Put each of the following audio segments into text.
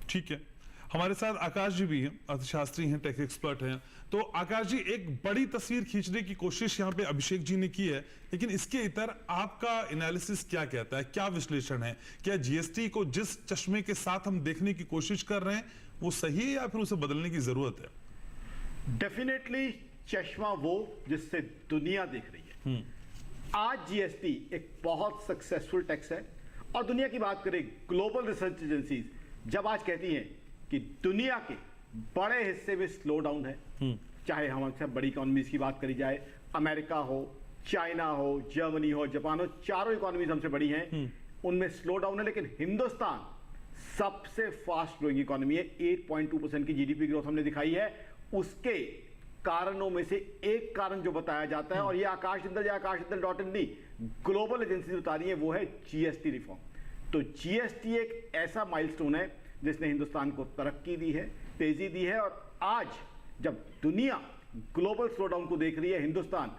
ठीक है, हमारे साथ आकाश जी भी हैं, अर्थशास्त्री हैं, टेक एक्सपर्ट हैं। तो आकाश जी, एक बड़ी तस्वीर खींचने की कोशिश यहाँ पे अभिषेक जी ने की है, लेकिन इसके इतर आपका एनालिसिस क्या कहता है, क्या विश्लेषण है? क्या जीएसटी को जिस चश्मे के साथ हम देखने की कोशिश कर रहे हैं वो सही है या फिर उसे बदलने की जरूरत है? डेफिनेटली चश्मा वो जिससे दुनिया देख रही है। आज जीएसटी एक बहुत सक्सेसफुल टैक्स है, और दुनिया की बात करें, ग्लोबल रिसर्च एजेंसीज जब आज कहती हैं कि दुनिया के बड़े हिस्से में स्लो डाउन है, चाहे हमसे बड़ी इकोनॉमीज की बात करी जाए, अमेरिका हो, चाइना हो, जर्मनी हो, जापान हो, चारों इकोनॉमीज हमसे बड़ी हैं, उनमें स्लो डाउन है, लेकिन हिंदुस्तान सबसे फास्ट ग्रोइंग इकोनॉमी है। 8.2% की जीडीपी ग्रोथ हमने दिखाई है। उसके कारणों में से एक कारण जो बताया जाता है, और ये आकाश जिंदल नहीं, ग्लोबल एजेंसी बता रही है, वो है जीएसटी रिफॉर्म। तो जीएसटी एक ऐसा माइलस्टोन है जिसने हिंदुस्तान को तरक्की दी है, तेजी दी है, और आज जब दुनिया ग्लोबल स्लोडाउन को देख रही है, हिंदुस्तान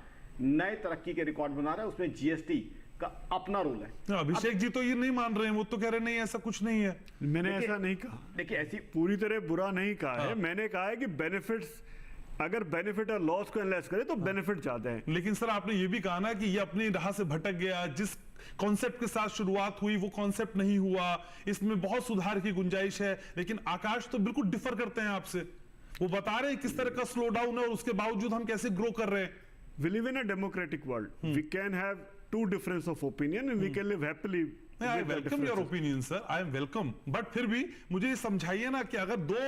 नए तरक्की के रिकॉर्ड बना रहा है, उसमें जीएसटी का अपना रोल है। अभिषेक जी तो ये नहीं मान रहे हैं, वो तो कह रहे नहीं ऐसा कुछ नहीं है। मैंने ऐसा नहीं कहा, देखिए ऐसी पूरी तरह बुरा नहीं कहा है। मैंने कहा है कि बेनिफिट्स, अगर बेनिफिट और लॉस को एनालाइज करें तो बेनिफिट ज्यादा है। लेकिन सर आपने ये भी कहा ना कि ये अपनी राह से भटक गया, जिस कॉन्सेप्ट के साथ शुरुआत हुई वो कॉन्सेप्ट नहीं हुआ, इसमें बहुत सुधार की गुंजाइश है। लेकिन आकाश तो बिल्कुल डिफर करते हैं आपसे, वो बता रहे हैं किस तरह का स्लो डाउन है और उसके बावजूद हम कैसे ग्रो कर रहे हैं। We live in a democratic world. We can have two difference of opinion and we can live happily. I welcome your opinion, sir. I am welcome. But फिर भी मुझे ये समझाइए ना कि अगर दो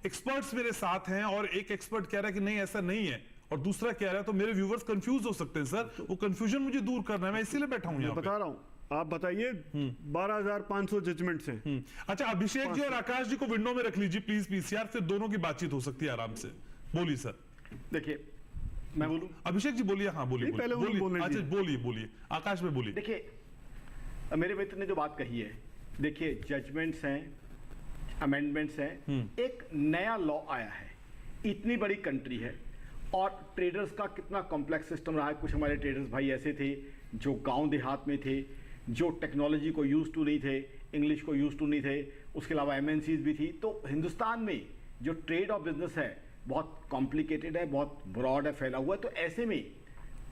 एक्सपर्ट्स मेरे साथ हैं और एक एक्सपर्ट कह रहा है कि नहीं ऐसा नहीं है और दूसरा कह रहा है, तो मेरे व्यूवर्स कंफ्यूज हो सकते हैं सर। वो कंफ्यूजन मुझे दूर करना है, मैं इसीलिए बैठा हूं यहाँ पे। बता रहा हूँ, आप बताइए। 12,500 जजमेंट्स हैं। अच्छा, अभिषेक जी और आकाश जी को विंडो में रख लीजिए प्लीज पीसीआर, फिर दोनों की बातचीत हो सकती है आराम से। बोलिए सर। देखिए, मैं बोलूं? अभिषेक जी बोलिए। हाँ बोलिए। पहले बोलिए। अच्छा बोलिए। आकाश में बोलिए। देखिए, मेरे मित्र ने जो बात कही है, देखिए जजमेंट्स हैं, अमेंडमेंट्स हैं, एक नया लॉ आया है, इतनी बड़ी कंट्री है, और ट्रेडर्स का कितना कॉम्प्लेक्स सिस्टम रहा है। कुछ हमारे ट्रेडर्स भाई ऐसे थे जो गांव देहात में थे, जो टेक्नोलॉजी को यूज टू नहीं थे, इंग्लिश को यूज टू नहीं थे, उसके अलावा एमएनसीज भी थी। तो हिंदुस्तान में जो ट्रेड और बिजनेस है बहुत कॉम्प्लिकेटेड है, बहुत ब्रॉड है, फैला हुआ है। तो ऐसे में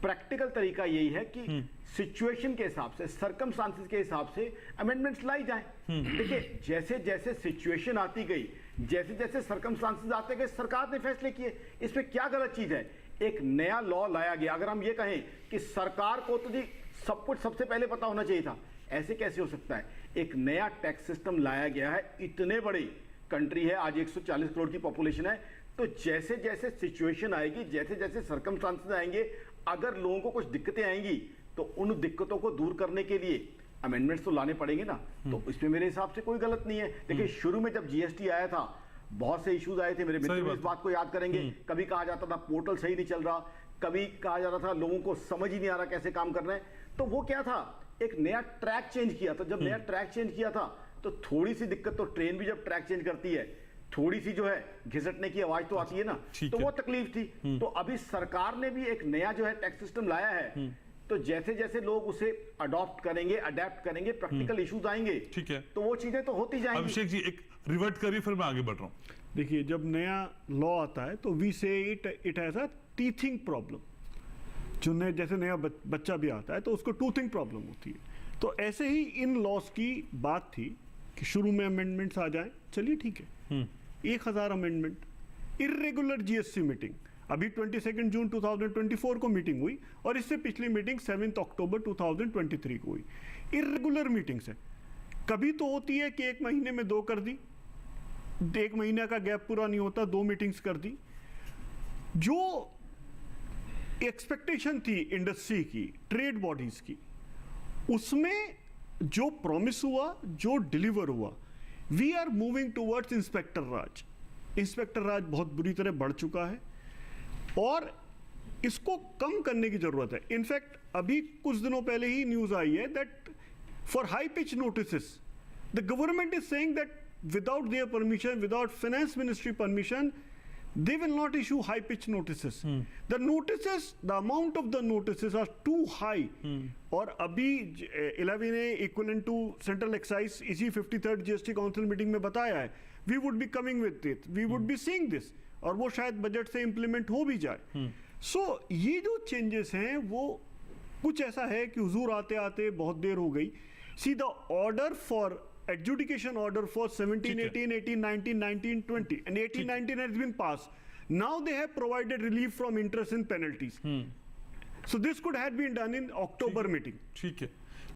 प्रैक्टिकल तरीका यही है कि सिचुएशन के हिसाब से, सर्कमस्टांसेस के हिसाब से अमेंडमेंट्स लाई जाए। देखिए, जैसे जैसे सिचुएशन आती गई, जैसे जैसे सर्कमस्टांसेस आते गए, सरकार ने फैसले किए। इसमें क्या गलत चीज है? एक नया लॉ लाया गया। अगर हम ये कहें कि सरकार को तो जी सब कुछ सबसे पहले पता होना चाहिए था, ऐसे कैसे हो सकता है? एक नया टैक्स सिस्टम लाया गया है, इतने बड़ी कंट्री है, आज 140 करोड़ की पॉपुलेशन है। तो जैसे जैसे सिचुएशन आएगी, जैसे जैसे सर्कमस्टांसेस आएंगे, अगर लोगों को कुछ दिक्कतें आएंगी तो उन दिक्कतों को दूर करने के लिए अमेंडमेंट्स तो लाने पड़ेंगे ना। तो इसमें मेरे हिसाब से कोई गलत नहीं है। देखिए, शुरू में जब जीएसटी आया था, बहुत से इश्यूज आए थे, मेरे मित्र इस बात को याद करेंगे। कभी कहा जाता था पोर्टल सही नहीं चल रहा, कभी कहा जा रहा था लोगों को समझ ही नहीं आ रहा कैसे काम करना है। तो वो क्या था, एक नया ट्रैक चेंज किया था। जब नया ट्रैक चेंज किया था तो थोड़ी सी दिक्कत, तो ट्रेन भी जब ट्रैक चेंज करती है थोड़ी सी जो है घिसटने की आवाज तो आती है ना, तो वो तकलीफ थी। तो अभी सरकार ने भी एक नया जो है टैक्स सिस्टम लाया है। तो जैसे जैसे लोग उसे अडॉप्ट करेंगे, अडेप्ट करेंगे, प्रैक्टिकल इश्यूज आएंगे, ठीक है, तो वो चीजें तो होती जाएंगी। अभिषेक जी एक रिवर्ट करिए, फिर मैं आगे बढ़ रहा हूं। देखिए, जब नया लॉ आता है तो वी से it has a teething problem. जो नया, जैसे नया बच्चा भी आता है तो उसको टूथिंग प्रॉब्लम होती है। तो ऐसे ही इन लॉस की बात थी कि शुरू में अमेंडमेंट्स आ जाए, चलिए ठीक है, 1000 अमेंडमेंट। इर्रेगुलर जीएसटी मीटिंग अभी 22 जून 2024 को मीटिंग हुई, और इससे पिछली मीटिंग 7 अक्टूबर 2023 को हुई। इर्रेगुलर मीटिंग्स है, कभी तो होती है कि 1 महीने में 2 कर दी, 1 महीने का गैप पूरा नहीं होता, 2 मीटिंग्स कर दी। जो एक्सपेक्टेशन थी इंडस्ट्री की, ट्रेड बॉडीज की, उसमें जो प्रॉमिस हुआ, जो डिलीवर हुआ, we are moving towards inspector Raj. Inspector Raj बहुत बुरी तरह बढ़ चुका है और इसको कम करने की जरूरत है। इनफैक्ट अभी कुछ दिनों पहले ही न्यूज आई है that for high pitch notices the government is saying that without their permission, without finance ministry permission, they will not issue high pitch notices. The notices, the amount of the notices are too high. और अभी 11A equivalent to central excise इसी 53rd GST council meeting में बताया है, we would be coming with it, we would be seeing this, और वो शायद budget से implement हो भी जाए. So ये जो changes हैं वो कुछ ऐसा है कि हुजूर आते आते बहुत देर हो गई. See the order for adjudication order for 17, 18, 18, 19, 19, 20 and 18, 19 has been passed. Now they have provided relief from interest and penalties. So this could have been done in October meeting. ठीक है.